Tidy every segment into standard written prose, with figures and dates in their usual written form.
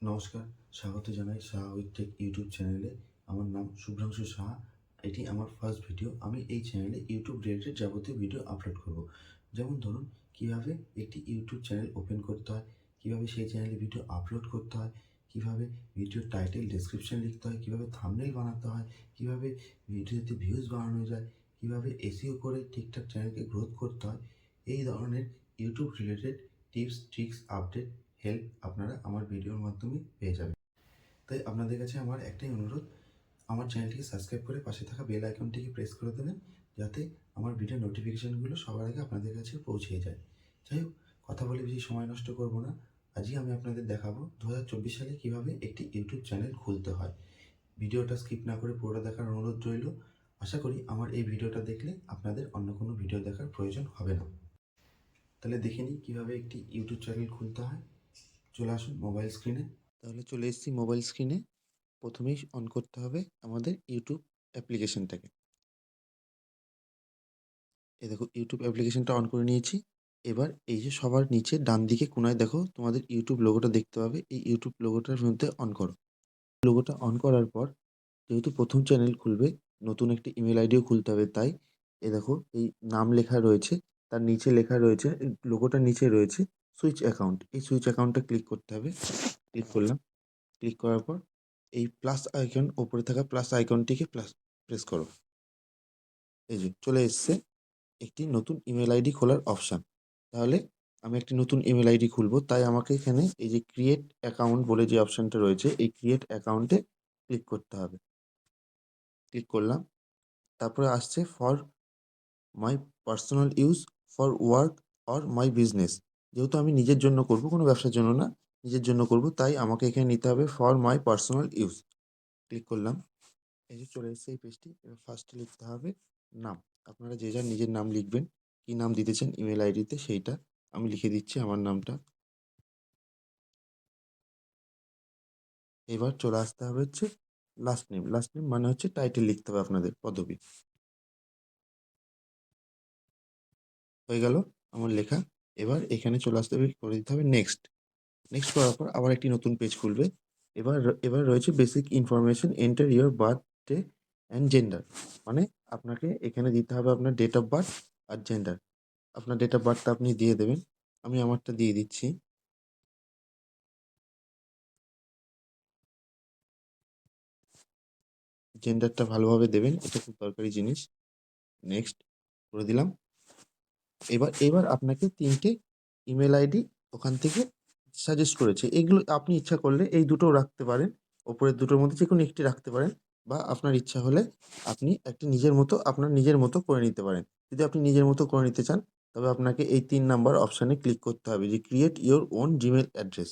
নমস্কার, স্বাগত জানাই সাহা উইথ টেক ইউটিউব চ্যানেলে। আমার নাম শুভ্রাংশু সাহা। এটি আমার ফার্স্ট ভিডিও। আমি এই চ্যানেলে ইউটিউব রিলেটেড যাবতীয় ভিডিও আপলোড করব। যেমন ধরুন, কীভাবে একটি ইউটিউব চ্যানেল ওপেন করতে হয়, কীভাবে সেই চ্যানেলে ভিডিও আপলোড করতে হয়, কীভাবে ভিডিওর টাইটেল ডেসক্রিপশন লিখতে হয়, কীভাবে থাম্বনেল বানাতে হয়, কীভাবে ভিডিওতে ভিউজ বাড়ানো যায়, কীভাবে এসইও করে ঠিকঠাক চ্যানেলকে গ্রোথ করতে হয়, এই ধরনের YouTube related tips, tricks, update, help আপনারা আমার ভিডিওর মাধ্যমে পেয়ে যাবেন। তাই আপনাদের কাছে আমার একটাই অনুরোধ, আমার চ্যানেলটিকে সাবস্ক্রাইব করে পাশে থাকা বেল আইকনটিকে প্রেস করে দেবেন, যাতে আমার ভিডিও নোটিফিকেশানগুলো সবার আগে আপনাদের কাছে পৌঁছে যায়। যাই হোক, কথা বলে বেশি সময় নষ্ট করব না। আজই আমি আপনাদের দেখাবো 2024 সালে কীভাবে একটি ইউটিউব চ্যানেল খুলতে হয়। ভিডিওটা স্কিপ না করে পুরোটা দেখার অনুরোধ রইল। আশা করি আমার এই ভিডিওটা দেখলে আপনাদের অন্য কোনো ভিডিও দেখার প্রয়োজন হবে না। তাহলে দেখে নিই কীভাবে একটি ইউটিউব চ্যানেল খুলতে হয়। চলে আসুন মোবাইল স্ক্রিনে। তাহলে চলে এসেছি মোবাইল স্ক্রিনে। প্রথমেই অন করতে হবে আমাদের ইউটিউব অ্যাপ্লিকেশনটাকে। এই দেখো, ইউটিউব অ্যাপ্লিকেশনটা অন করে নিয়েছি। এবার এই যে সবার নিচে ডান দিকে কোণায় দেখো তোমাদের ইউটিউব লোগোটা দেখতে পাবে। এই ইউটিউব লোগোটার মধ্যে অন করো। লোগোটা অন করার পর, যেহেতু প্রথম চ্যানেল খুলবে, নতুন একটি ইমেল আইডিও খুলতে হবে, তাই এ দেখো এই নাম লেখা রয়েছে, তার নিচে লেখা রয়েছে, লোগোটার নিচে রয়েছে সুইচ অ্যাকাউন্ট। এই সুইচ অ্যাকাউন্টটা ক্লিক করতে হবে। ক্লিক করলাম। ক্লিক করার পর এই প্লাস আইকন, ওপরে থাকা প্লাস আইকনটিকে প্রেস করো। এই যে চলে এসছে একটি নতুন ইমেল আইডি খোলার অপশান। তাহলে আমি একটি নতুন ইমেল আইডি খুলবো, তাই আমাকে এখানে এই যে ক্রিয়েট অ্যাকাউন্ট বলে যে অপশানটা রয়েছে, এই ক্রিয়েট অ্যাকাউন্টে ক্লিক করতে হবে। ক্লিক করলাম। তারপরে আসছে for my personal use, for work or my business. যেহেতু আমি নিজের জন্য করব, কোনো ব্যবসার জন্য না, নিজের জন্য করব, তাই আমাকে এখানে নিতে হবে for my personal use. Click করলাম। এই যে চলে এসেছে এই পেজটি। এবার ফার্স্টে লিখতে হবে নাম। আপনারা যে যার নিজের নাম লিখবেন। কী নাম দিতে চান ইমেল আইডিতে সেইটা আমি লিখে দিচ্ছি, আমার নামটা। এবার চলে আসতে হবে হচ্ছে লাস্ট নেম। লাস্ট নেম মানে হচ্ছে টাইটেল লিখতে হবে আপনাদের, পদবী। হয়ে গেল আমার লেখা। এবার এখানে চলে আসতে হবে, করে দিতে হবে নেক্সট। নেক্সট করার পর আবার একটি নতুন পেজ খুলবে। এবার এবার রয়েছে basic information, enter your birthday and gender. মানে আপনাকে এখানে দিতে হবে আপনার ডেট অফ বার্থ আর জেন্ডার। আপনার ডেট অফ বার্থটা আপনি দিয়ে দেবেন। আমি আমারটা দিয়ে দিচ্ছি। জেন্ডারটা ভালোভাবে দেবেন, এটা খুব দরকারি জিনিস। নেক্সট করে দিলাম। এবার এবার আপনাকে ৩টে ইমেল আইডি ওখান থেকে সাজেস্ট করেছে। এগুলো আপনি ইচ্ছা করলে এই দুটোও রাখতে পারেন। ওপরের দুটোর মধ্যে যেকোনো একটি রাখতে পারেন, বা আপনার ইচ্ছা হলে আপনি একটা নিজের মতো, আপনার নিজের মতো করে নিতে পারেন। যদি আপনি নিজের মতো করে নিতে চান, তবে আপনাকে এই ৩ নাম্বার অপশানে ক্লিক করতে হবে, যে create your own Gmail address.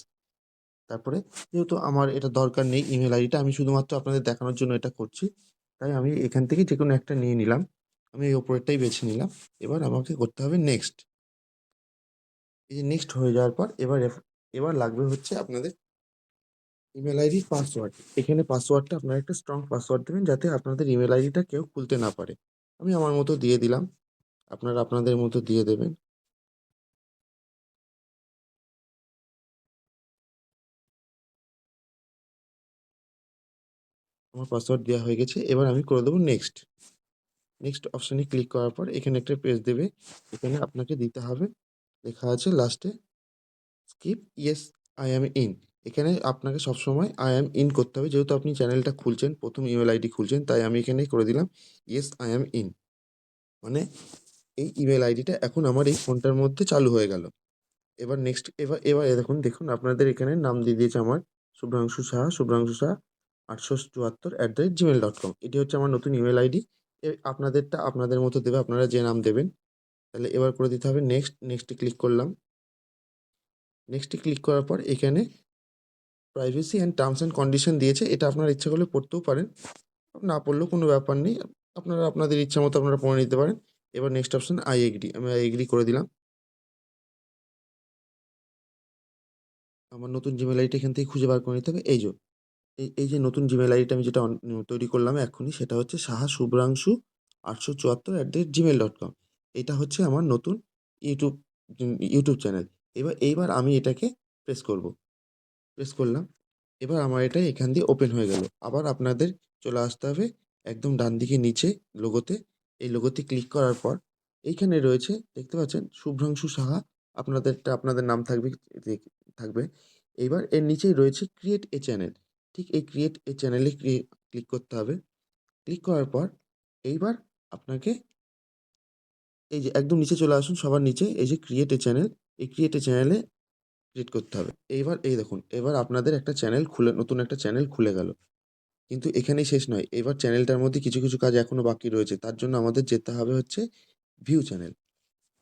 তারপরে যেহেতু আমার এটা দরকার নেই ইমেল আইডিটা, আমি শুধুমাত্র আপনাদের দেখানোর জন্য এটা করছি, তাই আমি এখান থেকে যেকোনো একটা নিয়ে নিলাম। আমি এই ওপরেরটাই বেছে নিলাম। এবার আমাকে করতে হবে নেক্সট। এই যে নেক্সট হয়ে যাওয়ার পর এবার লাগবে হচ্ছে আপনাদের ইমেল আইডির পাসওয়ার্ড। এখানে পাসওয়ার্ডটা আপনারা একটা স্ট্রং পাসওয়ার্ড দেবেন, যাতে আপনাদের ইমেল আইডিটা কেউ খুলতে না পারে। আমি আমার মতো দিয়ে দিলাম। আপনারা আপনাদের মতো দিয়ে দেবেন। আমার পাসওয়ার্ড দেওয়া হয়ে গেছে। এবার আমি করে দেবো নেক্সট। নেক্সট অপশানে ক্লিক করার পর এখানে একটা পেজ দেবে। এখানে আপনাকে দিতে হবে, লেখা আছে লাস্টে skip yes I am in. এখানে আপনাকে সবসময় আই অ্যাম ইন করতে হবে, যেহেতু আপনি চ্যানেলটা খুলছেন, প্রথম ইমেল আইডি খুলছেন, তাই আমি এখানেই করে দিলাম ইয়েস আই অ্যাম ইন। মানে এই ইমেল আইডিটা এখন আমার এই ফোনটার মধ্যে চালু হয়ে গেল। এবার নেক্সট, এবার এ দেখুন, দেখুন আপনাদের এখানে নাম দিয়ে দিয়েছে আমার শুভ্রাংশু সাহা, শুভ্রাংশু সাহা 874@gmail.com। এটি হচ্ছে আমার নতুন ইমেল আইডি। আপনাদেরটা আপনাদের মতো দেবে, আপনারা যে নাম দেবেন। তাহলে এবার করে দিতে হবে নেক্সট। নেক্সটে ক্লিক করলাম। নেক্সটে ক্লিক করার পর এখানে privacy and terms and condition দিয়েছে। এটা আপনারা ইচ্ছা করলে পড়তেও পারেন, না পড়লেও কোনো ব্যাপার নেই। আপনারা আপনাদের ইচ্ছা মতো আপনারা পড়ে নিতে পারেন। এবার নেক্সট অপশন আই এগ্রি। আমি আই এগ্রি করে দিলাম। আমার নতুন জিমেইল আইডিটা এখান থেকে খুঁজে বার করে নিতে হবে। এই যে নতুন জিমেইল আইডিটা আমি যেটা তৈরি করলাম এক্ষুনি, সেটা হচ্ছে সাহা শুভ্রাংশু 874@gmail.com। এটা হচ্ছে আমার নতুন ইউটিউব ইউটিউব চ্যানেল। এইবার আমি এটাকে প্রেস করব। প্রেস করলাম। এবার আমার এটা এখান দিয়ে ওপেন হয়ে গেল। আবার আপনাদের চলে আসতে হবে একদম ডানদিকে নিচে লোগোতে। এই লোগোতে ক্লিক করার পর এইখানে রয়েছে দেখতে পাচ্ছেন শুভ্রাংশু সাহা। আপনাদেরটা আপনাদের নাম থাকবে থাকবে। এইবার এর নিচেই রয়েছে ক্রিয়েট এ চ্যানেল। ঠিক এই ক্রিয়েট এ চ্যানেলে ক্লিক করতে হবে। ক্লিক করার পর এইবার আপনাকে এই যে একদম নিচে চলে আসুন, সবার নিচে এই যে ক্রিয়েট এ চ্যানেল, এই ক্রিয়েট এ চ্যানেলে ক্লিক করতে হবে। এইবার এই দেখুন, এবার আপনাদের একটা চ্যানেল খুলে নতুন একটা চ্যানেল খুলে গেল। কিন্তু এখানেই শেষ নয়। এবার চ্যানেলটার মধ্যে কিছু কাজ এখনো বাকি রয়েছে। তার জন্য আমাদের যেতে হবে হচ্ছে ভিউ চ্যানেল।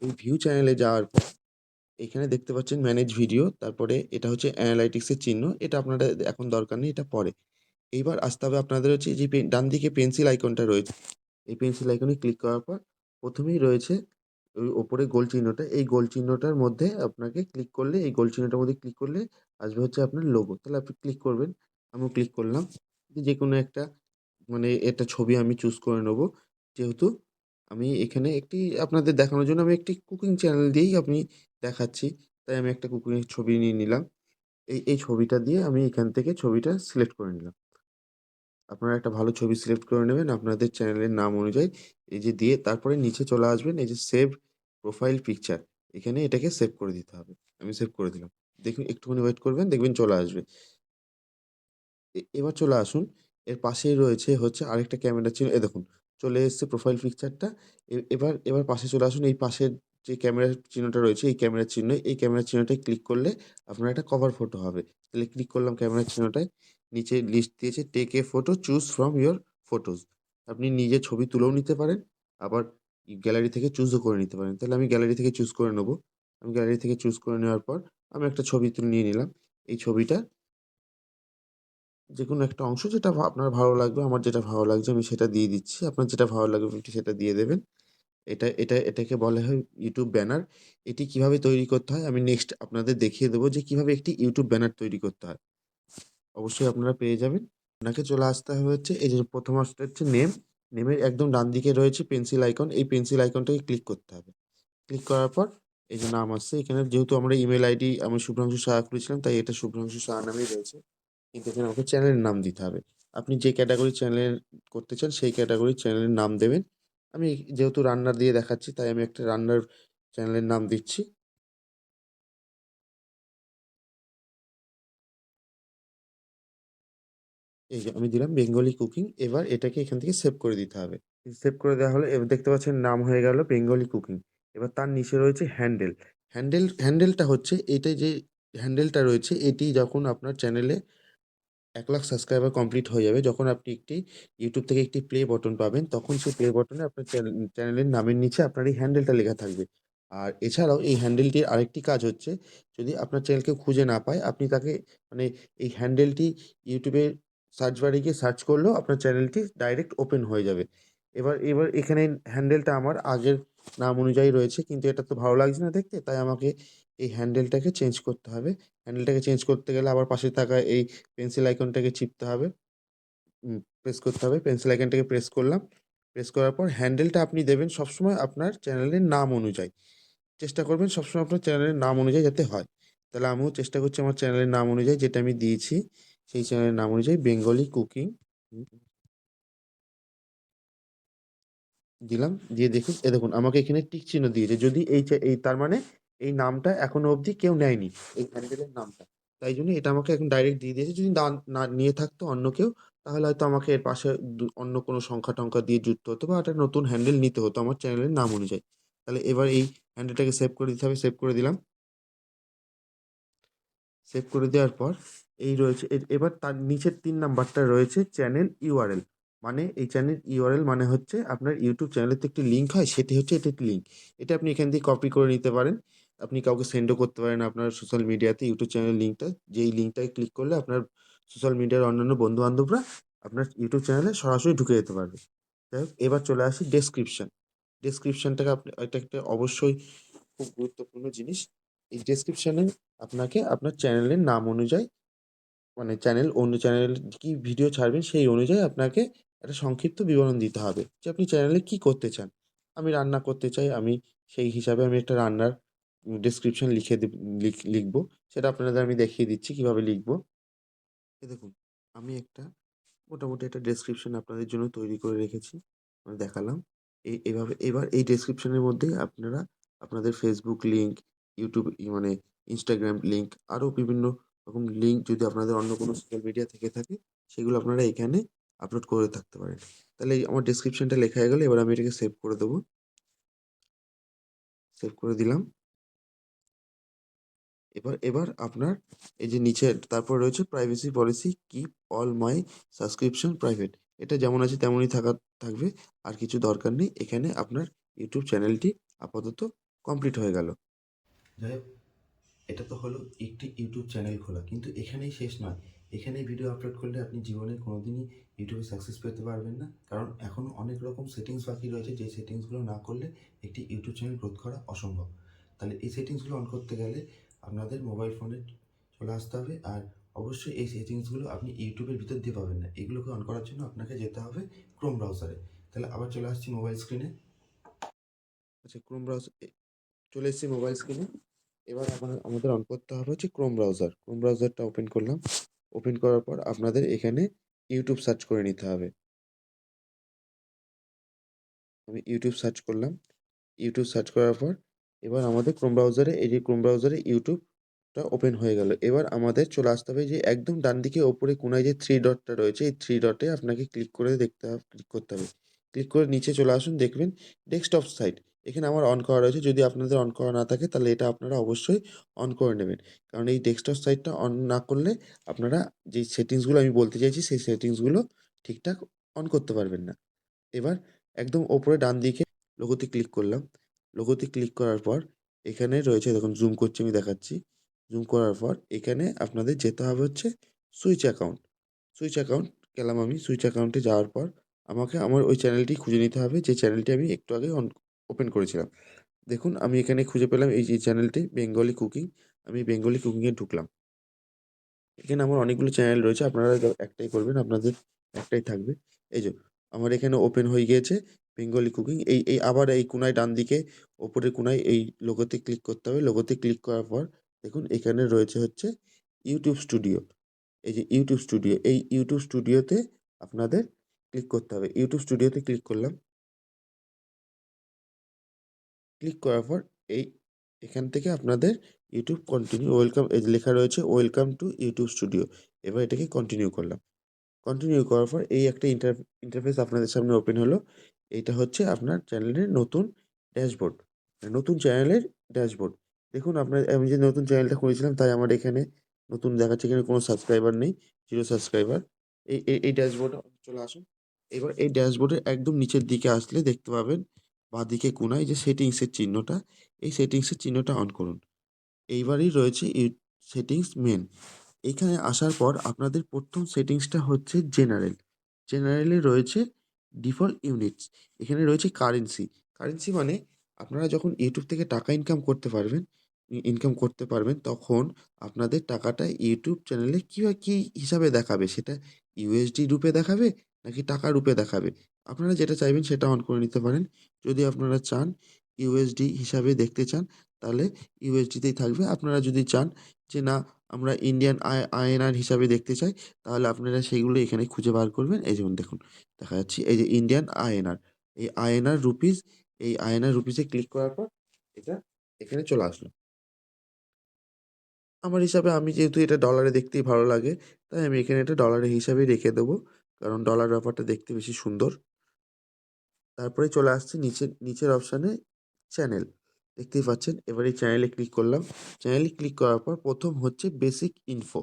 এই ভিউ চ্যানেলে যাওয়ার পর এখানে দেখতে পাচ্ছেন ম্যানেজ ভিডিও, তারপরে এটা হচ্ছে অ্যানালাইটিক্স এর চিহ্ন। এটা আপনাদের এখন দরকার নেই, এটা পরে। এইবার আসতে হবে আপনাদের হচ্ছে এই যে ডান দিকে পেন্সিল আইকনটা রয়েছে। এই পেন্সিল আইকনে ক্লিক করার পর ১ম এই রয়েছে ওই ওপরে গোল চিহ্নটা। এই গোল চিহ্নটার মধ্যে আপনাকে ক্লিক করলে এই গোল চিহ্নটার মধ্যে ক্লিক করলে আসবে হচ্ছে আপনার লোগো। তাহলে আপনি ক্লিক করবেন। আমিও ক্লিক করলাম। যেকোনো একটা মানে একটা ছবি আমি চুজ করে নেবো। যেহেতু আমি এখানে একটি আপনাদের দেখানোর জন্য আমি একটি কুকিং চ্যানেল দিয়েই আমি দেখাচ্ছি। তাই আমি একটা কুকিং এর ছবি নিয়ে নিলাম। এই ছবিটা দিয়ে আমি এখান থেকে ছবিটা সিলেক্ট করে নিলাম। আপনারা একটা ভালো ছবি সিলেক্ট করে নেবেন আপনাদের চ্যানেলের নাম অনুযায়ী। এই যে দিয়ে তারপরে নিচে চলে আসবেন এই যে সেভ প্রোফাইল পিকচার। এখানে এটাকে সেভ করে দিতে হবে। আমি সেভ করে দিলাম। দেখুন একটুখানি ওয়েট করবেন, দেখবেন চলে আসবে। এবার চলে আসুন। এর পাশেই রয়েছে হচ্ছে আরেকটা ক্যামেরা চিহ্ন। এই দেখুন চলে এসেছে প্রোফাইল পিকচারটা। এবার পাশে চলে আসুন। এই পাশের যে ক্যামেরার চিহ্নটা রয়েছে এই ক্যামেরার চিহ্ন, এই ক্যামেরার চিহ্নটায় ক্লিক করলে আপনার একটা কভার ফটো হবে। তাহলে ক্লিক করলাম ক্যামেরার চিহ্নটায়। নিচে লিস্ট দিয়েছে take a photo choose from your photos. আপনি নিজে ছবি তুলেও নিতে পারেন। আবার গ্যালারি থেকে চুজও করে নিতে পারেন। তাহলে আমি গ্যালারি থেকে চুজ করে নেব। আমি গ্যালারি থেকে চুজ করে নেওয়ার পর আমি একটা ছবি তুলে নিয়ে নিলাম। এই ছবিটা যেকোনো একটা অংশ যেটা আপনার ভালো লাগবে। আমার যেটা ভালো লাগছে আমি সেটা দিয়ে দিচ্ছি। আপনার যেটা ভালো লাগবে আপনি সেটা দিয়ে দেবেন। এটাকে বলা হয় YouTube ব্যানার। এটি কিভাবে তৈরি করতে হয় আমি নেক্সট আপনাদের দেখিয়ে দেবো যে কিভাবে একটি YouTube ব্যানার তৈরি করতে হয়। অবশ্যই আপনারা পেয়ে যাবেন। আপনাকে চলে আসতে হবে হচ্ছে এই যে ১ম আসতে হচ্ছে নেম। নেমের একদম ডানদিকে রয়েছে পেন্সিল আইকন। এই পেন্সিল আইকনটাকে ক্লিক করতে হবে। ক্লিক করার পর এই যে নাম আসছে এখানে যেহেতু আমরা ইমেইল আইডি আমি শুভ্রাংশু সাহা করেছিলাম তাই এটা শুভ্রাংশু সাহা নামেই রয়েছে। কিন্তু এখানে আমাকে চ্যানেলের নাম দিতে হবে। আপনি যে ক্যাটেগরির চ্যানেল করতে চান সেই ক্যাটেগরির চ্যানেলের নাম দেবেন। আমি যেহেতু রান্নার দিয়ে দেখাচ্ছি তাই আমি একটা রান্নার চ্যানেলের নাম দিচ্ছি। এই যে আমি দিলাম বেঙ্গলি কুকিং। এবার এটাকে এখান থেকে সেভ করে দিতে হবে। সেভ করে দেওয়া হলে এবার দেখতে পাচ্ছেন নাম হয়ে গেল বেঙ্গলি কুকিং। এবার তার নিচে রয়েছে হ্যান্ডেল। হ্যান্ডেলটা হচ্ছে এইটা যে হ্যান্ডেলটা রয়েছে এটি যখন আপনার চ্যানেলে ১,০০,০০০ সাবস্ক্রাইবার কমপ্লিট হয়ে যাবে, যখন আপনি একটি YouTube থেকে একটি প্লে বাটন পাবেন, তখন সেই প্লে বাটনে আপনার চ্যানেলের নামের নিচে আপনার এই হ্যান্ডেলটা লেখা থাকবে। আর এছাড়াও এই হ্যান্ডেলটির আরেকটি কাজ হচ্ছে, যদি আপনার চ্যানেল কেউ খুঁজে না পায়, আপনি তাকে মানে এই হ্যান্ডেলটি YouTube এ সার্চ বারে গিয়ে সার্চ করলেও আপনার চ্যানেলটি ডাইরেক্ট ওপেন হয়ে যাবে। এবার এখানে হ্যান্ডেলটা আমার আগের নাম অনুযায়ী রয়েছে, কিন্তু এটা তো ভালো লাগছে না দেখতে, তাই আমাকে এই হ্যান্ডেলটাকে চেঞ্জ করতে হবে। হ্যান্ডেলটাকে চেঞ্জ করতে গেলে আবার পাশে থাকা এই পেন্সিল আইকনটাকে চিপতে হবে। প্রেস করতে হবে। পেন্সিল আইকনটাকে প্রেস করলাম। প্রেস করার পর হ্যান্ডেলটা আপনি দেবেন সবসময় আপনার চ্যানেলের নাম অনুযায়ী। চেষ্টা করবেন সবসময় আপনার চ্যানেলের নাম অনুযায়ী যাতে হয়। তাহলে আমিও চেষ্টা করছি আমার চ্যানেলের নাম অনুযায়ী যেটা আমি দিয়েছি, সেই চ্যানেলের নাম অনুযায়ী বেঙ্গলি কুকিং দিলাম। দিয়ে দেখুন, দেখুন আমাকে এখানে টিক চিহ্ন দিয়েছে। যদি এই তার মানে এই নামটা এখনো অবধি কেউ নেয়নি। এই হ্যান্ডেলের নামটা। তাই জন্য এটা আমাকে এখন ডাইরেক্ট দিয়ে দিয়েছে। যদি না নিয়ে থাকতো অন্য কেউ তাহলে হয়তো আমাকে এর পাশে অন্য কোনো সংখ্যা-টংখ্যা দিয়ে যুক্ত হতো বা একটা নতুন হ্যান্ডেল নিতে হতো আমার চ্যানেলের নাম অনুযায়ী। তাহলে এবার এই হ্যান্ডেলটাকে সেভ করে দিতে হবে। সেভ করে দিলাম। সেভ করে দেওয়ার পর এই রয়েছে এবার তার নিচের ৩ নাম্বারটা রয়েছে চ্যানেল ইউআরএল। মানে এই চ্যানেল ইউআরএল মানে হচ্ছে আপনার YouTube চ্যানেলের তো একটি লিঙ্ক হয়, সেটি হচ্ছে এটা একটি লিঙ্ক। এটা আপনি এখান থেকে কপি করে নিতে পারেন। আপনি কাউকে সেন্ডও করতে পারেন আপনার সোশ্যাল মিডিয়াতে YouTube চ্যানেলের লিঙ্কটা। যেই লিঙ্কটায় ক্লিক করলে আপনার সোশ্যাল মিডিয়ার অন্যান্য বন্ধু-বান্ধবরা আপনার YouTube চ্যানেলে সরাসরি ঢুকে যেতে পারবে। যাই হোক এবার চলে আসি ডেসক্রিপশন। ডেসক্রিপশনটাকে এটা একটা অবশ্যই খুব গুরুত্বপূর্ণ জিনিস। এই ডেসক্রিপশনে আপনাকে আপনার চ্যানেলের নাম অনুযায়ী মানে অন্য চ্যানেল কি ভিডিও ছাড়বেন সেই অনুযায়ী আপনাকে একটা সংক্ষিপ্ত বিবরণ দিতে হবে যে আপনি চ্যানেলে কি করতে চান। আমি রান্না করতে চাই, আমি সেই হিসাবে আমি একটা রান্নার ডেসক্রিপশন লিখে লিখব। সেটা আপনাদের আমি দেখিয়ে দিচ্ছি কিভাবে লিখব। দেখুন, আমি মোটামুটি একটা ডেসক্রিপশন আপনাদের জন্য তৈরি করে রেখেছি। দেখালাম। এভাবে এবার এই ডেসক্রিপশনের মধ্যেই আপনারা আপনাদের Facebook link, YouTube Instagram link, আরো বিভিন্ন রকম লিঙ্ক যদি আপনাদের অন্য কোনো সোশ্যাল মিডিয়া থেকে থাকে, সেগুলো আপনারা এখানে আপলোড করে থাকতে পারেন। তাহলে এই আমার ডেসক্রিপশনটা লেখা হয়ে গেল। এবার আমি এটাকে সেভ করে দেব। সেভ করে দিলাম। এবার আপনার এই যে নিচে তারপর রয়েছে privacy policy, keep all my subscription private. এটা যেমন আছে তেমনই থাকবে। আর কিছু দরকার নেই। এখানে আপনার ইউটিউব চ্যানেলটি আপাতত কমপ্লিট হয়ে গেল। যাই হোক, এটা তো হলো একটি ইউটিউব চ্যানেল খোলা, কিন্তু এখানেই শেষ নয়। এখানে ভিডিও আপলোড করলে আপনি জীবনে কোনোদিনই ইউটিউবে সাকসেস পেতে পারবেন না, কারণ এখনও অনেক রকম সেটিংস বাকি রয়েছে, যে সেটিংসগুলো না করলে একটি ইউটিউব চ্যানেল গ্রোথ করা অসম্ভব। তাহলে এই সেটিংসগুলো অন করতে গেলে আপনাদের মোবাইল ফোনে চলে আসতে হবে। আর অবশ্যই এই সেটিংসগুলো আপনি ইউটিউবের ভিতর দিয়ে পাবেন না। এগুলোকে অন করার জন্য আপনাকে যেতে হবে ক্রোম ব্রাউজারে। তাহলে আবার চলে আসছি মোবাইল স্ক্রিনে। আচ্ছা, ক্রোম ব্রাউজার চলে এসেছি মোবাইল স্ক্রিনে। এবার আমাদের অন করতে হবে হচ্ছে ক্রোম ব্রাউজার। ক্রোম ব্রাউজারটা ওপেন করলাম। ওপেন করার পর আপনাদের এখানে ইউটিউব সার্চ করে নিতে হবে। আমি ইউটিউব সার্চ করলাম। ইউটিউব সার্চ করার পর এবার আমাদের ক্রোম ব্রাউজারে এই যে ক্রোম ব্রাউজারে ইউটিউবটা ওপেন হয়ে গেল। এবার আমাদের চলে আসতে হবে যে একদম ডান দিকে ওপরে কোণায় যে থ্রি ডটটা রয়েছে, এই থ্রি ডটে আপনাকে ক্লিক করতে হবে। ক্লিক করে নিচে চলে আসুন, দেখবেন ডেস্কটপ সাইট। এখানে আমার অন করা রয়েছে। যদি আপনাদের অন করা না থাকে তাহলে এটা আপনারা অবশ্যই অন করে নেবেন। কারণ এই ডেস্কটপ সাইটটা অন না করলে আপনারা যেই সেটিংসগুলো আমি বলতে চাইছি সেই সেটিংসগুলো ঠিকঠাক অন করতে পারবেন না। এবার একদম ওপরে ডান দিকে লোগোতে ক্লিক করলাম। লোগোতে ক্লিক করার পর এখানে রয়েছে, দেখুন জুম করছি, আমি দেখাচ্ছি। জুম করার পর এখানে আপনাদের যেতে হবে হচ্ছে সুইচ অ্যাকাউন্ট। সুইচ অ্যাকাউন্ট গেলাম আমি। সুইচ অ্যাকাউন্টে যাওয়ার পর আমাকে আমার ওই চ্যানেলটি খুঁজে নিতে হবে, যে চ্যানেলটি আমি একটু আগে ওপেন করেছিলাম। দেখুন আমি এখানে খুঁজে পেলাম এই যে চ্যানেলটি বেঙ্গলি কুকিং। আমি বেঙ্গলি কুকিংয়ে ঢুকলাম। এখানে আমার অনেকগুলো চ্যানেল রয়েছে। আপনারা একটাই করবেন, আপনাদের একটাই থাকবে। এই যে আমার এখানে ওপেন হয়ে গিয়েছে বেঙ্গলি কুকিং। এই আবার এই কোণায় ডান দিকে ওপরের কোণায় এই লোগোতে ক্লিক করতে হবে। লোগোতে ক্লিক করার পর দেখুন এখানে রয়েছে হচ্ছে ইউটিউব স্টুডিও। এই যে ইউটিউব স্টুডিও, এই ইউটিউব স্টুডিওতে আপনাদের ক্লিক করতে হবে। ইউটিউব স্টুডিওতে ক্লিক করলাম। ক্লিক করার পর এই এখান থেকে আপনাদের ইউটিউব কন্টিনিউ ওয়েলকাম এই যে লেখা রয়েছে ওয়েলকাম টু ইউটিউব স্টুডিও। এবার এটাকে কন্টিনিউ করলাম। কন্টিনিউ করার পর এই একটা ইন্টারফেস আপনাদের সামনে ওপেন হলো। এইটা হচ্ছে আপনার চ্যানেলের নতুন ড্যাশবোর্ড। নতুন চ্যানেলের ড্যাশবোর্ড। দেখুন আমি যে নতুন চ্যানেলটা খুলেছিলাম তাই আমার এখানে নতুন দেখাচ্ছে, এখানে কোনো সাবস্ক্রাইবার নেই, 0 সাবস্ক্রাইবার। এই ড্যাশবোর্ডে চলে আসুন। এবার এই ড্যাশবোর্ডের একদম নিচের দিকে আসলে দেখতে পাবেন বাঁদিকে কোণায় যে সেটিংসের চিহ্নটা, এই সেটিংসের চিহ্নটা অন করুন। এইবারেই রয়েছে সেটিংস মেন। এইখানে আসার পর আপনাদের ১ম সেটিংসটা হচ্ছে জেনারেল। জেনারেলে রয়েছে ডিফল্ট ইউনিটস। এখানে রয়েছে কারেন্সি। কারেন্সি মানে আপনারা যখন ইউটিউব থেকে টাকা ইনকাম করতে পারবেন তখন আপনাদের টাকাটা ইউটিউব চ্যানেলে কি হিসাবে দেখাবে, সেটা ইউএসডি রূপে দেখাবে নাকি টাকা রূপে দেখাবে। আপনারা যেটা চাইবেন সেটা অন করে নিতে পারেন। যদি আপনারা চান ইউএসডি হিসাবে দেখতে চান তাহলে ইউএসডিতেই থাকবে। আপনারা যদি চান যে না আমরা ইন্ডিয়ান আইএনআর হিসাবে দেখতে চাই, তাহলে আপনারা সেইগুলো এখানে খুঁজে বার করবেন। এই যেমন দেখুন দেখা যাচ্ছে এই যে ইন্ডিয়ান আইএনআর, এই আইএনআর রুপিস, এই আইএনআর রুপিসে ক্লিক করার পর এটা এখানে চলে আসলো। আমার হিসাবে আমি যেহেতু এটা ডলারে দেখতেই ভালো লাগে, তাই আমি এখানে এটা ডলারের হিসাবেই রেখে দেবো। কারণ ডলার ব্যাপারটা দেখতে বেশি সুন্দর। তারপরে চলে আসছে নিচের অপশানে চ্যানেল। দেখতেই পাচ্ছেন। এবার এই চ্যানেলে ক্লিক করলাম। চ্যানেলে ক্লিক করার পর ১ম হচ্ছে বেসিক ইনফো।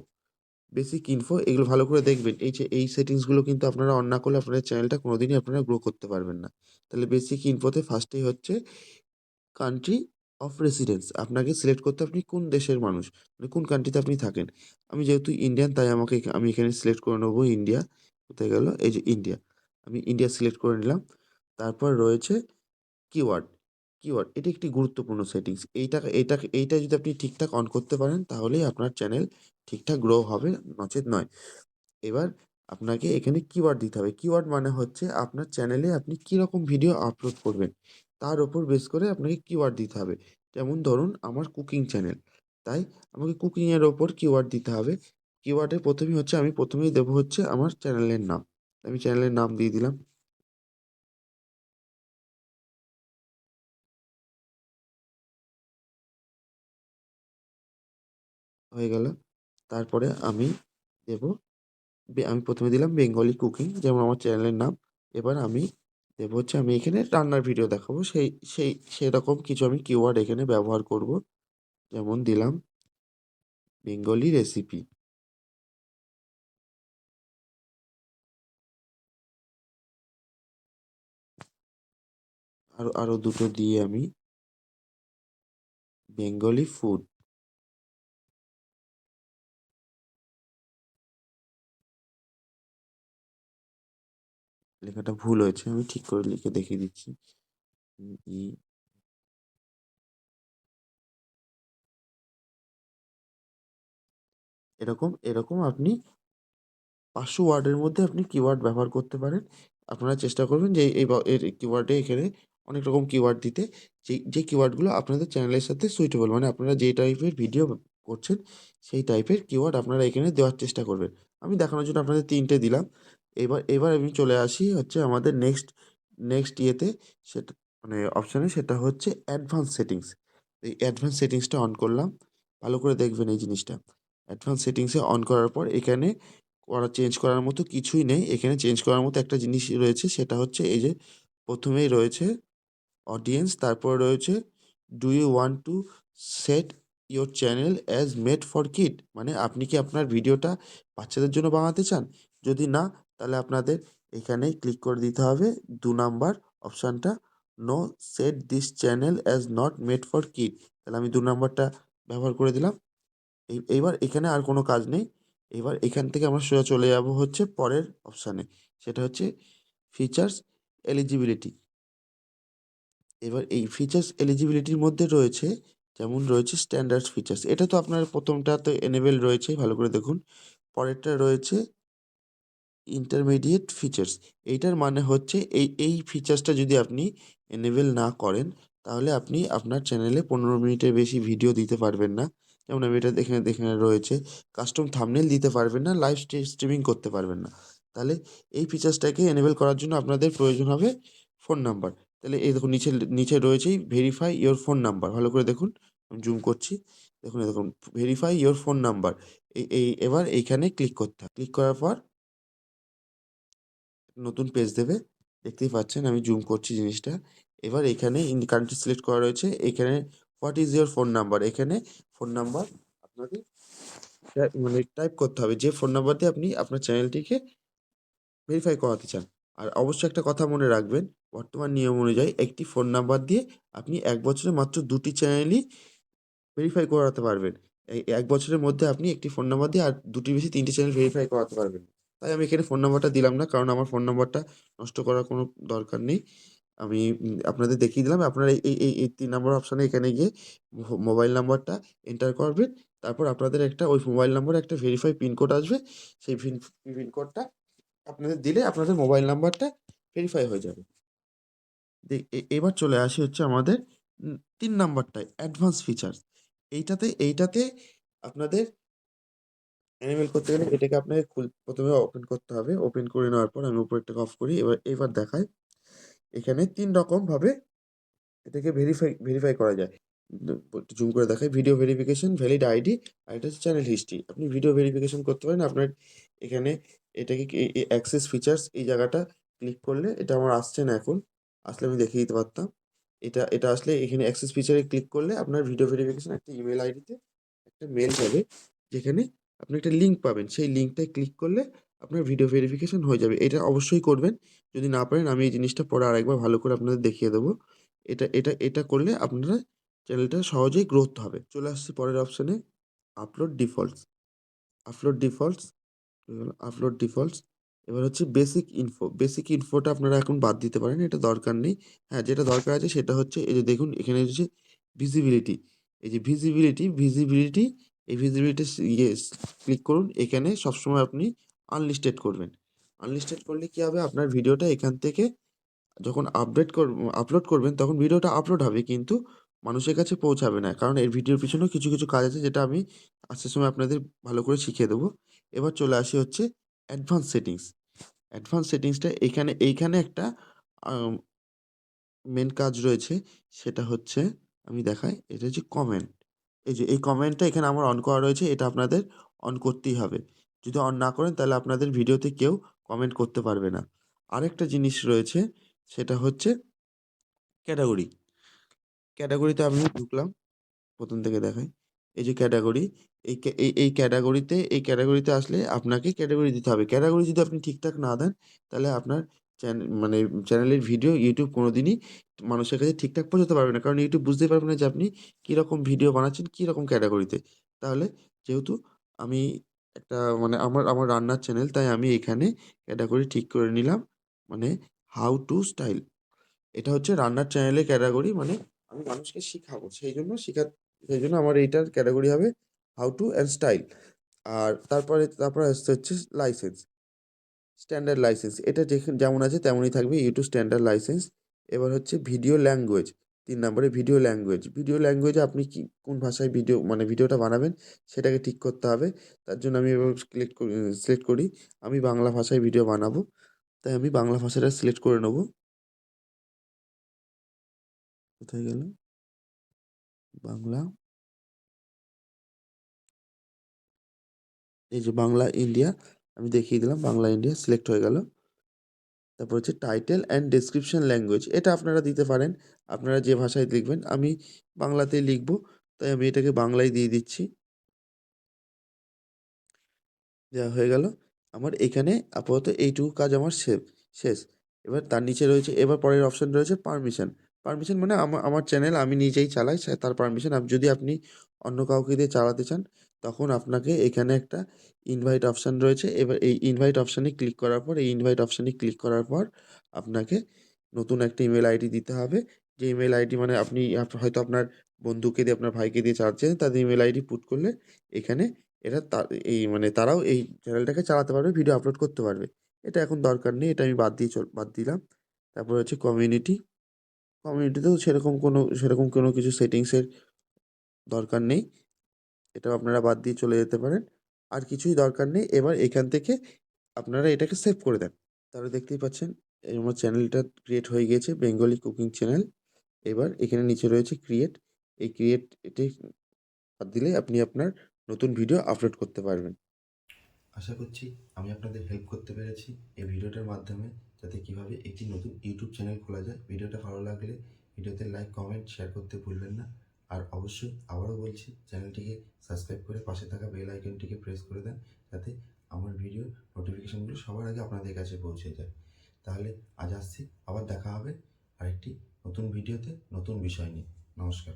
বেসিক ইনফো এগুলো ভালো করে দেখবেন। এই সেটিংসগুলো কিন্তু আপনারা অন না করলে আপনাদের চ্যানেলটা কোনোদিনই আপনারা গ্রো করতে পারবেন না। তাহলে বেসিক ইনফোতে ফার্স্টেই হচ্ছে কান্ট্রি অফ রেসিডেন্স। আপনাকে সিলেক্ট করতে হবে আপনি কোন দেশের মানুষ, মানে কোন কান্ট্রিতে আপনি থাকেন। আমি যেহেতু ইন্ডিয়ান তাই আমি এখানে সিলেক্ট করে নেবো ইন্ডিয়া। কোথায় গেল? এই যে ইন্ডিয়া। আমি ইন্ডিয়া সিলেক্ট করে নিলাম। তারপর রয়েছে কিওয়ার্ড। এটি একটি গুরুত্বপূর্ণ সেটিংস। এইটা যদি আপনি ঠিকঠাক অন করতে পারেন তাহলেই আপনার চ্যানেল ঠিকঠাক গ্রো হবে, নচেৎ নয়। এবার আপনাকে এখানে কিওয়ার্ড দিতে হবে। কিওয়ার্ড মানে হচ্ছে আপনার চ্যানেলে আপনি কীরকম ভিডিও আপলোড করবেন, তার উপর বেস করে আপনাকে কিওয়ার্ড দিতে হবে। যেমন ধরুন আমার কুকিং চ্যানেল, তাই আমাকে কুকিংয়ের ওপর কিওয়ার্ড দিতে হবে। কিওয়ার্ডের প্রথমেই হচ্ছে আমি প্রথমেই দেবো হচ্ছে আমার চ্যানেলের নাম। আমি চ্যানেলের নাম দিয়ে দিলাম। হয়ে গেল। তারপরে আমি দেবো আমি প্রথমে দিলাম বেঙ্গলি কুকিং, যেমন আমার চ্যানেলের নাম। এবার আমি দেবো হচ্ছে আমি এখানে রান্নার ভিডিও দেখাবো। সেরকম কিছু আমি কিওয়ার্ড এখানে ব্যবহার করব। যেমন দিলাম বেঙ্গলি রেসিপি। আরও দুটো দিয়ে আমি বেঙ্গলি ফুড। লেখাটা ভুল হয়েছে, আমি ঠিক করে লিখে দেখিয়ে দিচ্ছি। ই এরকম এরকম আপনি 500 ওয়ার্ডের মধ্যে আপনি কিওয়ার্ড ব্যবহার করতে পারেন। আপনারা চেষ্টা করবেন যে এর কিওয়ার্ডে এখানে অনেক রকম কিওয়ার্ড দিতে। যে কিওয়ার্ডগুলো আপনাদের চ্যানেলের সাথে সুইটেবল, মানে আপনারা যে টাইপের ভিডিও করছেন সেই টাইপের কিওয়ার্ড আপনারা এখানে দেওয়ার চেষ্টা করবেন। আমি দেখানোর জন্য আপনাদের 3 টে দিলাম। এবার আমি চলে আসি হচ্ছে আমাদের নেক্সট ইয়েতে, সেটা মানে অপশানে, সেটা হচ্ছে অ্যাডভান্স সেটিংস। এই অ্যাডভান্স সেটিংসটা অন করলাম। ভালো করে দেখবেন এই জিনিসটা। অ্যাডভান্স সেটিংসে অন করার পর এখানে চেঞ্জ করার মতো কিছুই নেই। এখানে চেঞ্জ করার মতো একটা জিনিস রয়েছে, সেটা হচ্ছে এই যে প্রথমেই রয়েছে অডিয়েন্স, তারপরে রয়েছে do you want to set your channel as made for kid, মানে আপনি কি আপনার ভিডিওটা বাচ্চাদের জন্য বানাতে চান? যদি না, তাহলে আপনাদের এখানেই ক্লিক করে দিতে হবে 2 নাম্বার অপশানটা, no set this channel as not made for kid. তাহলে আমি 2 নাম্বারটা ব্যবহার করে দিলাম। এইবার এখানে আর কোনো কাজ নেই। এবার এখান থেকে আমরা সোজা চলে যাব হচ্ছে পরের অপশানে। সেটা হচ্ছে ফিচার্স এলিজিবিলিটি। এবার এই ফিচার্স এলিজিবিলিটির মধ্যে রয়েছে, যেমন রয়েছে স্ট্যান্ডার্ড ফিচার্স। এটা তো আপনার প্রথমটা তো এনেবল রয়েছেই, ভালো করে দেখুন। পরেরটা রয়েছে ইন্টারমিডিয়েট ফিচার্স। এইটার মানে হচ্ছে এই ফিচার্সটা যদি আপনি এনেবল না করেন, তাহলে আপনি আপনার চ্যানেলে 15 মিনিটের বেশি ভিডিও দিতে পারবেন না। যেমন আমি এটা এখানে রয়েছে কাস্টম থাম্বনেল দিতে পারবেন না, লাইভ স্ট্রিমিং করতে পারবেন না। তাহলে এই ফিচার্সটাকে এনেবল করার জন্য আপনাদের প্রয়োজন হবে ফোন নাম্বার। তাহলে এই দেখুন নিচে রয়েছেই ভেরিফাই ইওর ফোন নাম্বার। ভালো করে দেখুন, আমি জুম করছি। দেখুন, এই দেখুন ভেরিফাই ইওর ফোন নাম্বার। এবার এইখানে ক্লিক করতে হবে। ক্লিক করার পর নতুন পেজ দেবে। দেখতেই পাচ্ছেন আমি জুম করছি জিনিসটা। এবার এখানে ইন কান্ট্রি সিলেক্ট করা রয়েছে। এখানে what is your phone number, এখানে ফোন নাম্বার আপনাকে মানে টাইপ করতে হবে, যে ফোন নাম্বার দিয়ে আপনি আপনার চ্যানেলটিকে ভেরিফাই করাতে চান। আর অবশ্যই একটা কথা মনে রাখবেন, বর্তমান নিয়ম অনুযায়ী একটি ফোন নাম্বার দিয়ে আপনি ১ বছরে মাত্র ২ টি চ্যানেলই ভেরিফাই করাতে পারবেন। এই ১ বছরের মধ্যে আপনি একটি ফোন নাম্বার দিয়ে আর ২ টির বেশি ৩ টি চ্যানেল ভেরিফাই করাতে পারবেন না। তাই আমি এখানে ফোন নাম্বারটা দিলাম না, কারণ আমার ফোন নাম্বারটা নষ্ট করার কোনো দরকার নেই। আমি আপনাদের দেখিয়ে দিলাম। আপনারা এই ৩ নাম্বার অপশানে এখানে গিয়ে মোবাইল নাম্বারটা এন্টার করবেন। তারপর আপনাদের একটা ওই মোবাইল নম্বরে একটা ভেরিফাই পিন কোড আসবে। সেই পিন কোডটা আপনাদের দিলে আপনাদের মোবাইল নাম্বারটা ভেরিফাই হয়ে যাবে। এবার চলে আসি হচ্ছে আমাদের ৩ নাম্বারটায় অ্যাডভান্স ফিচার্স। এইটাতে আপনাদের এনেবল করতে গেলে এটাকে আপনাকে প্রথমে ওপেন করতে হবে। ওপেন করে নেওয়ার পর আমি উপরেরটাকে অফ করি। এবার দেখাই। এখানে ৩ রকমভাবে এটাকে ভেরিফাই করা যায়। একটু জুম করে দেখাই। ভিডিও ভেরিফিকেশন, ভ্যালিড আইডি, আর এটা হচ্ছে চ্যানেল হিস্ট্রি। আপনি ভিডিও ভেরিফিকেশন করতে পারেন। আপনার এখানে এটাকে অ্যাক্সেস ফিচার্স এই জায়গাটা ক্লিক করলে, এটা আমার আসছে না এখন। আসলে আমি দেখিয়ে দিতে পারতাম। এটা আসলে এখানে অ্যাক্সেস ফিচারে ক্লিক করলে আপনার ভিডিও ভেরিফিকেশন একটা ইমেইল আইডিতে একটা মেইল যাবে, যেখানে আপনি একটা লিঙ্ক পাবেন। সেই লিঙ্কটায় ক্লিক করলে আপনার ভিডিও ভেরিফিকেশন হয়ে যাবে। এটা অবশ্যই করবেন। যদি না পারেন আমি এই জিনিসটা পরে আরেকবার ভালো করে আপনাদের দেখিয়ে দেবো। এটা করলে আপনারা চ্যানেলটা সহজেই গ্রোথ হবে। চলে আসছি পরের অপশানে, upload defaults. Upload defaults upload defaults. এবার হচ্ছে বেসিক ইনফো। বেসিক ইনফোটা আপনারা এখন বাদ দিতে পারেন, এটা দরকার নেই। হ্যাঁ, যেটা দরকার আছে সেটা হচ্ছে এই যে দেখুন এখানে হচ্ছে ভিজিবিলিটি। এই যে ভিজিবিলিটি, এই ভিজিবিলিটি ক্লিক করুন। এখানে সবসময় আপনি আনলিস্টেড করবেন। আনলিস্টেড করলে কি হবে, আপনার ভিডিওটা এখান থেকে যখন আপলোড করবেন তখন ভিডিওটা আপলোড হবে, কিন্তু মানুষের কাছে পৌঁছাবে না। কারণ এর ভিডিওর পিছনেও কিছু কাজ আছে, যেটা আমি আসার সময় আপনাদের ভালো করে শিখিয়ে দেবো। এবার চলে আসি হচ্ছে অ্যাডভান্স সেটিংস। অ্যাডভান্স সেটিংসটা এইখানে একটা মেন কাজ রয়েছে, সেটা হচ্ছে আমি দেখাই, এটা হচ্ছে কমেন্ট। এই যে এই কমেন্টটা এখানে আমার অন করা রয়েছে, এটা আপনাদের অন করতেই হবে। যদি অন না করেন তাহলে আপনাদের ভিডিওতে কেউ কমেন্ট করতে পারবে না। আরেকটা জিনিস রয়েছে, সেটা হচ্ছে ক্যাটাগরি। ক্যাটাগরিতে আমি ঢুকলাম, ১ম থেকে দেখাই। এই যে ক্যাটাগরি, এই ক্যাটাগরিতে আসলে আপনাকে ক্যাটাগরি দিতে হবে। ক্যাটাগরি যদি আপনি ঠিকঠাক না দেন, তাহলে আপনার মানে চ্যানেলের ভিডিও ইউটিউব কোনোদিনই মানুষের কাছে ঠিকঠাক পৌঁছাতে পারবে না। কারণ ইউটিউব বুঝতেই পারবে না যে আপনি কীরকম ভিডিও বানাচ্ছেন, কীরকম ক্যাটাগরিতে। তাহলে যেহেতু আমি একটা মানে আমার রান্নার চ্যানেল, তাই আমি এখানে ক্যাটাগরি ঠিক করে নিলাম। মানে হাউ টু স্টাইল। এটা হচ্ছে রান্নার চ্যানেলের ক্যাটাগরি, মানে আমি মানুষকে শিখাবো। সেইজন্য আমার এইটার ক্যাটাগরি হবে হাউ টু অ্যান্ড স্টাইল। আর তারপরে আসতে হচ্ছে লাইসেন্স, স্ট্যান্ডার্ড লাইসেন্স। এটা যেমন আছে তেমনই থাকবে, ইউটিউব স্ট্যান্ডার্ড লাইসেন্স। এবার হচ্ছে ভিডিও ল্যাঙ্গুয়েজ, ৩ নম্বরে ভিডিও ল্যাঙ্গুয়েজ। ভিডিও ল্যাঙ্গুয়েজে আপনি কোন ভাষায় ভিডিওটা বানাবেন সেটাকে ঠিক করতে হবে। তার জন্য আমি এভাবে সিলেক্ট করি। আমি বাংলা ভাষায় ভিডিও বানাবো, তাই আমি বাংলা ভাষাটা সিলেক্ট করে নেব। কোথায় গেল? বাংলা। এই যে বাংলা ইন্ডিয়া, আমি দেখিয়ে দিলাম বাংলা ইন্ডিয়া সিলেক্ট হয়ে গেল। তারপর হচ্ছে টাইটেল অ্যান্ড ডেসক্রিপশন ল্যাঙ্গুয়েজ, এটা আপনারা দিতে পারেন, আপনারা যে ভাষায় লিখবেন। আমি বাংলাতেই লিখব, তাই আমি এটাকে বাংলায় দিয়ে দিচ্ছি। দেওয়া হয়ে গেল। আমার এখানে আপাতত এইটুকু কাজ আমার শেষ। এবার তার নিচে রয়েছে, এবার পরের অপশন রয়েছে পারমিশন। পারমিশন মানে আমার চ্যানেল আমি নিজেই চালাই, তার পারমিশন। যদি আপনি অন্য কাউকে দিয়ে চালাতে চান, তখন আপনাকে এখানে একটা ইনভাইট অপশন রয়েছে। এবার এই ইনভাইট অপশনে ক্লিক করার পর, আপনাকে নতুন একটা ইমেল আইডি দিতে হবে। যে ইমেল আইডি মানে আপনি হয়তো আপনার বন্ধুকে দিয়ে, আপনার ভাইকে দিয়ে চালাচ্ছেন, তাদের ইমেল আইডি পুট করলে এখানে এরা তারাও এই চ্যানেলটাকে চালাতে পারবে, ভিডিও আপলোড করতে পারবে। এটা এখন দরকার নেই, এটা আমি বাদ দিলাম। তারপরে হচ্ছে কমিউনিটি। কমিউনিটিতেও সেরকম কোনো কিছু সেটিংসের দরকার নেই। এটাও আপনারা বাদ দিয়ে চলে যেতে পারেন। আর কিছুই দরকার নেই। এবার এখান থেকে আপনারা এটাকে সেভ করে দেন। তাহলে দেখতেই পাচ্ছেন আমার চ্যানেলটা ক্রিয়েট হয়ে গিয়েছে, বেঙ্গলি কুকিং চ্যানেল। এবার এখানে নিচে রয়েছে ক্রিয়েট। এই ক্রিয়েট এটি বাদ দিলে আপনি আপনার নতুন ভিডিও আপলোড করতে পারবেন। আশা করছি আমি আপনাদের হেল্প করতে পেরেছি এই ভিডিওটার মাধ্যমে, যাতে কীভাবে একটি নতুন ইউটিউব চ্যানেল খোলা যায়। ভিডিওটা ভালো লাগলে ভিডিওতে লাইক, কমেন্ট, শেয়ার করতে ভুলবেন না। আর অবশ্যই আবারও বলছি, চ্যানেলটিকে সাবস্ক্রাইব করে পাশে থাকা বেল আইকনটিকে প্রেস করে দেন, যাতে আমার ভিডিওর নোটিফিকেশনগুলো সবার আগে আপনাদের কাছে পৌঁছে যায়। তাহলে আজ আসছি, আবার দেখা হবে আরেকটি নতুন ভিডিওতে নতুন বিষয় নিয়ে। নমস্কার।